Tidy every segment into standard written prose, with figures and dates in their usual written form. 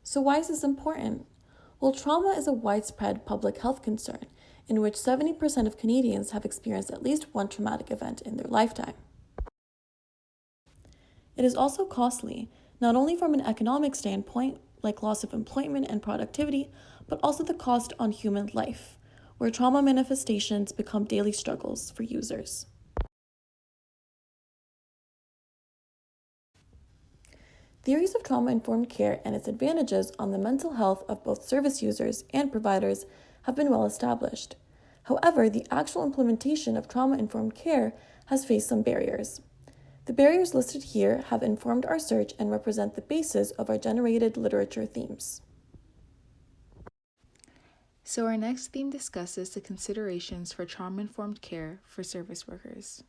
So why is this important? Well, trauma is a widespread public health concern in which 70% of Canadians have experienced at least one traumatic event in their lifetime. It is also costly, not only from an economic standpoint, like loss of employment and productivity, but also the cost on human life, where trauma manifestations become daily struggles for users. Theories of trauma-informed care and its advantages on the mental health of both service users and providers have been well established. However, the actual implementation of trauma-informed care has faced some barriers. The barriers listed here have informed our search and represent the basis of our generated literature themes. So our next theme discusses the considerations for trauma-informed care for service workers.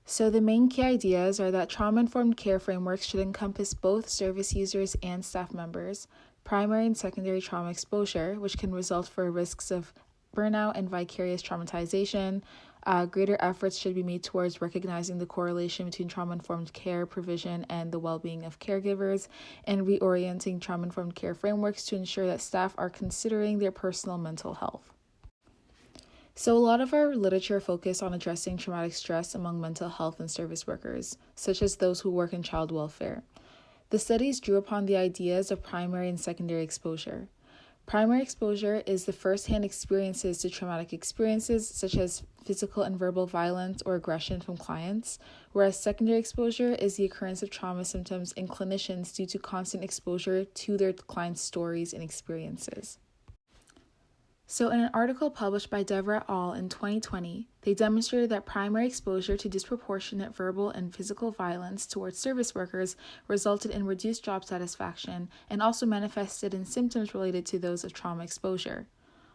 So the main key ideas are that trauma-informed care frameworks should encompass both service users and staff members, primary and secondary trauma exposure, which can result for risks of burnout and vicarious traumatization. Greater efforts should be made towards recognizing the correlation between trauma-informed care provision and the well-being of caregivers, and reorienting trauma-informed care frameworks to ensure that staff are considering their personal mental health. So a lot of our literature focus on addressing traumatic stress among mental health and service workers, such as those who work in child welfare. The studies drew upon the ideas of primary and secondary exposure. Primary exposure is the first-hand experiences to traumatic experiences, such as physical and verbal violence or aggression from clients, whereas secondary exposure is the occurrence of trauma symptoms in clinicians due to constant exposure to their clients' stories and experiences. So in an article published by Dever et al. In 2020, they demonstrated that primary exposure to disproportionate verbal and physical violence towards service workers resulted in reduced job satisfaction and also manifested in symptoms related to those of trauma exposure.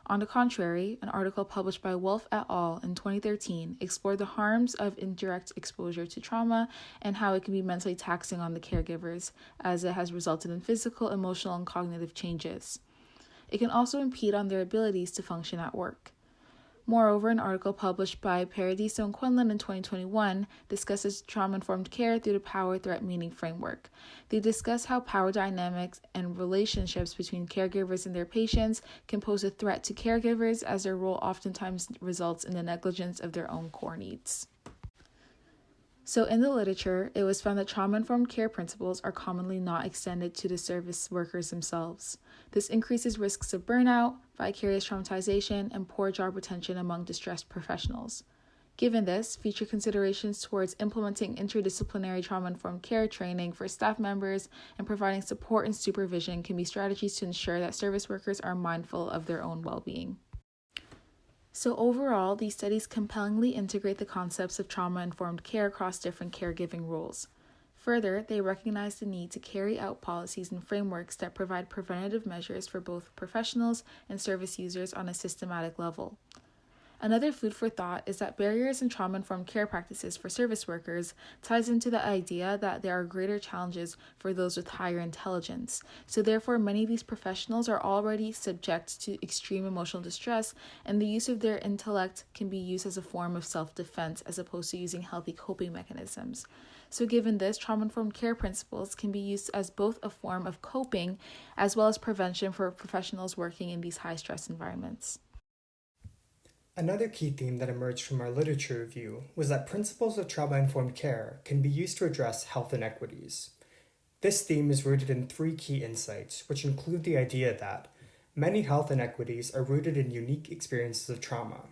On the contrary, an article published by Wolf et al. In 2013 explored the harms of indirect exposure to trauma and how it can be mentally taxing on the caregivers, as it has resulted in physical, emotional, and cognitive changes. It can also impede on their abilities to function at work. Moreover, an article published by Paradiso and Quinlan in 2021 discusses trauma-informed care through the power-threat meaning framework. They discuss how power dynamics and relationships between caregivers and their patients can pose a threat to caregivers, as their role oftentimes results in the negligence of their own core needs. So in the literature, it was found that trauma-informed care principles are commonly not extended to the service workers themselves. This increases risks of burnout, vicarious traumatization, and poor job retention among distressed professionals. Given this, future considerations towards implementing interdisciplinary trauma-informed care training for staff members and providing support and supervision can be strategies to ensure that service workers are mindful of their own well-being. So overall, these studies compellingly integrate the concepts of trauma-informed care across different caregiving roles. Further, they recognize the need to carry out policies and frameworks that provide preventative measures for both professionals and service users on a systematic level. Another food for thought is that barriers in trauma-informed care practices for service workers ties into the idea that there are greater challenges for those with higher intelligence. So therefore, many of these professionals are already subject to extreme emotional distress, and the use of their intellect can be used as a form of self-defense as opposed to using healthy coping mechanisms. So given this, trauma-informed care principles can be used as both a form of coping as well as prevention for professionals working in these high-stress environments. Another key theme that emerged from our literature review was that principles of trauma-informed care can be used to address health inequities. This theme is rooted in three key insights, which include the idea that many health inequities are rooted in unique experiences of trauma.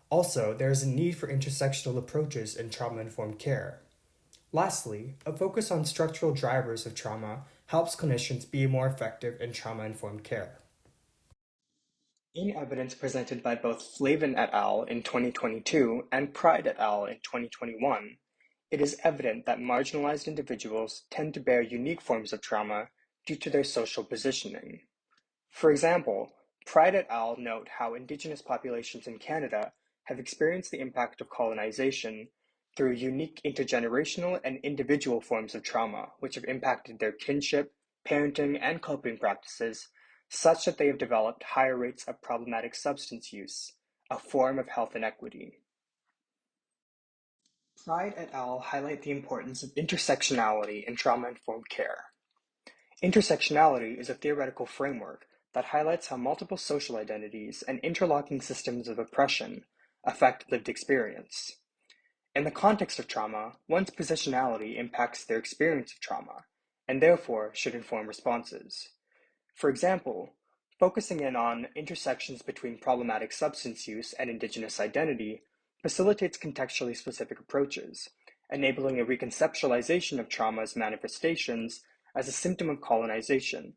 Also, there is a need for intersectional approaches in trauma-informed care. Lastly, a focus on structural drivers of trauma helps clinicians be more effective in trauma-informed care. In evidence presented by both Flavin et al. In 2022 and Pride et al. In 2021, it is evident that marginalized individuals tend to bear unique forms of trauma due to their social positioning. For example, Pride et al. Note how Indigenous populations in Canada have experienced the impact of colonization through unique intergenerational and individual forms of trauma, which have impacted their kinship, parenting, and coping practices, such that they have developed higher rates of problematic substance use, a form of health inequity. Pride et al. Highlight the importance of intersectionality in trauma-informed care. Intersectionality is a theoretical framework that highlights how multiple social identities and interlocking systems of oppression affect lived experience. In the context of trauma, one's positionality impacts their experience of trauma, and therefore should inform responses. For example, focusing in on intersections between problematic substance use and Indigenous identity facilitates contextually specific approaches, enabling a reconceptualization of trauma's manifestations as a symptom of colonization,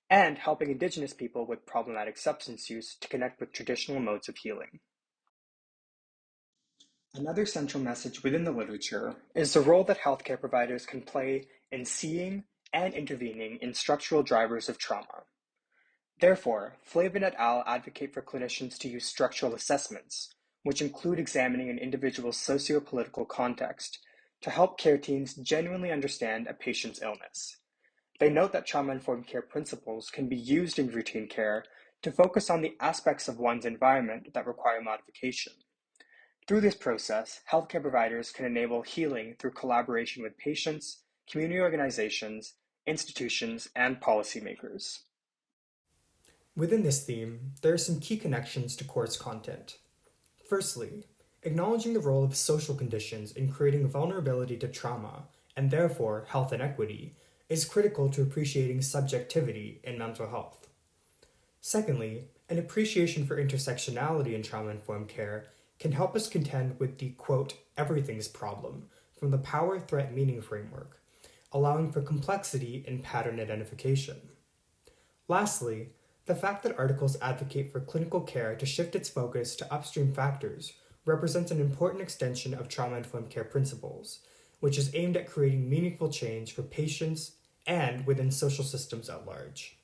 and helping Indigenous people with problematic substance use to connect with traditional modes of healing. Another central message within the literature is the role that healthcare providers can play in seeing and intervening in structural drivers of trauma. Therefore, Flavin et al. Advocate for clinicians to use structural assessments, which include examining an individual's socio-political context, to help care teams genuinely understand a patient's illness. They note that trauma-informed care principles can be used in routine care to focus on the aspects of one's environment that require modification. Through this process, healthcare providers can enable healing through collaboration with patients, community organizations, institutions, and policymakers. Within this theme, there are some key connections to course content. Firstly, acknowledging the role of social conditions in creating vulnerability to trauma, and therefore health inequity, is critical to appreciating subjectivity in mental health. Secondly, an appreciation for intersectionality in trauma-informed care can help us contend with the, quote, everything's problem from the power-threat-meaning framework, allowing for complexity in pattern identification. Lastly, the fact that articles advocate for clinical care to shift its focus to upstream factors represents an important extension of trauma-informed care principles, which is aimed at creating meaningful change for patients and within social systems at large.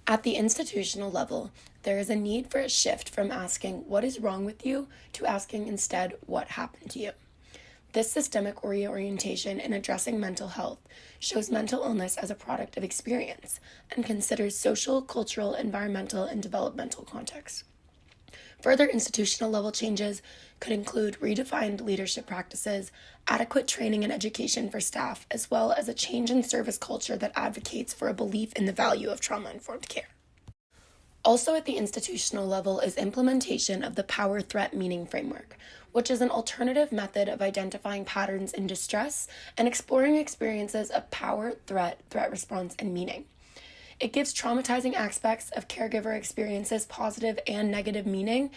At the institutional level, there is a need for a shift from asking, "What is wrong with you?" to asking instead, "What happened to you?" This systemic reorientation in addressing mental health shows mental illness as a product of experience and considers social, cultural, environmental, and developmental contexts. Further institutional level changes could include redefined leadership practices, adequate training and education for staff, as well as a change in service culture that advocates for a belief in the value of trauma-informed care. Also at the institutional level is implementation of the power-threat-meaning framework, which is an alternative method of identifying patterns in distress and exploring experiences of power, threat response, and meaning. It gives traumatizing aspects of caregiver experiences positive and negative meaning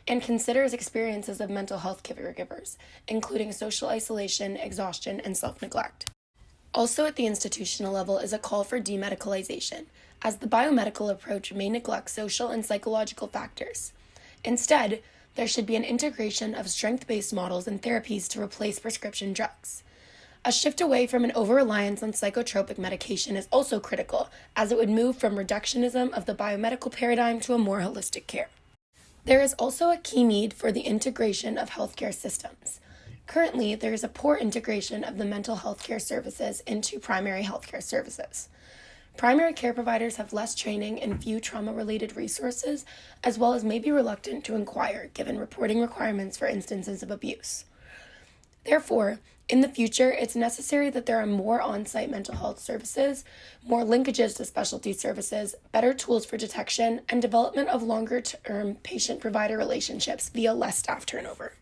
and considers experiences of mental health caregivers, including social isolation, exhaustion, and self-neglect. Also at the institutional level is a call for demedicalization, as the biomedical approach may neglect social and psychological factors. Instead, there should be an integration of strength-based models and therapies to replace prescription drugs. A shift away from an over-reliance on psychotropic medication is also critical, as it would move from reductionism of the biomedical paradigm to a more holistic care. There is also a key need for the integration of healthcare systems. Currently, there is a poor integration of the mental health care services into primary healthcare services. Primary care providers have less training and few trauma-related resources, as well as may be reluctant to inquire given reporting requirements for instances of abuse. Therefore, in the future, it's necessary that there are more on-site mental health services, more linkages to specialty services, better tools for detection, and development of longer-term patient-provider relationships via less staff turnover.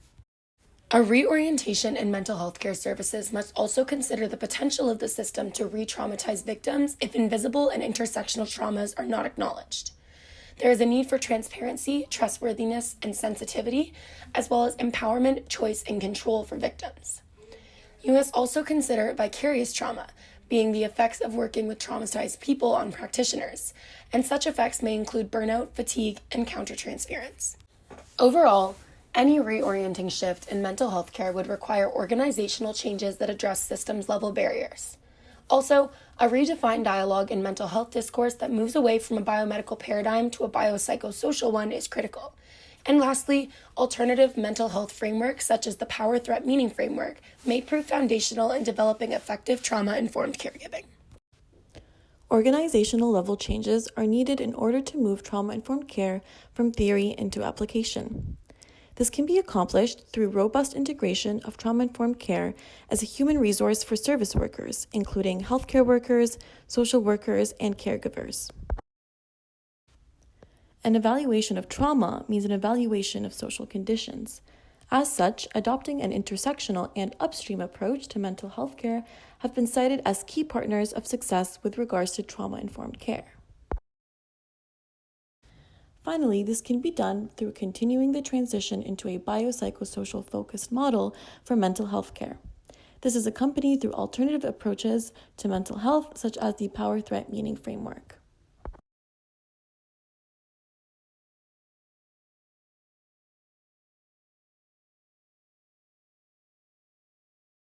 A reorientation in mental health care services must also consider the potential of the system to re-traumatize victims if invisible and intersectional traumas are not acknowledged. There is a need for transparency, trustworthiness, and sensitivity, as well as empowerment, choice, and control for victims. You must also consider vicarious trauma, being the effects of working with traumatized people on practitioners, and such effects may include burnout, fatigue, and countertransference. Overall, any reorienting shift in mental health care would require organizational changes that address systems-level barriers. Also, a redefined dialogue in mental health discourse that moves away from a biomedical paradigm to a biopsychosocial one is critical. And lastly, alternative mental health frameworks such as the power-threat-meaning framework may prove foundational in developing effective trauma-informed caregiving. Organizational level changes are needed in order to move trauma-informed care from theory into application. This can be accomplished through robust integration of trauma-informed care as a human resource for service workers, including healthcare workers, social workers, and caregivers. An evaluation of trauma means an evaluation of social conditions. As such, adopting an intersectional and upstream approach to mental health care have been cited as key partners of success with regards to trauma-informed care. Finally, this can be done through continuing the transition into a biopsychosocial focused model for mental health care. This is accompanied through alternative approaches to mental health, such as the Power Threat Meaning Framework.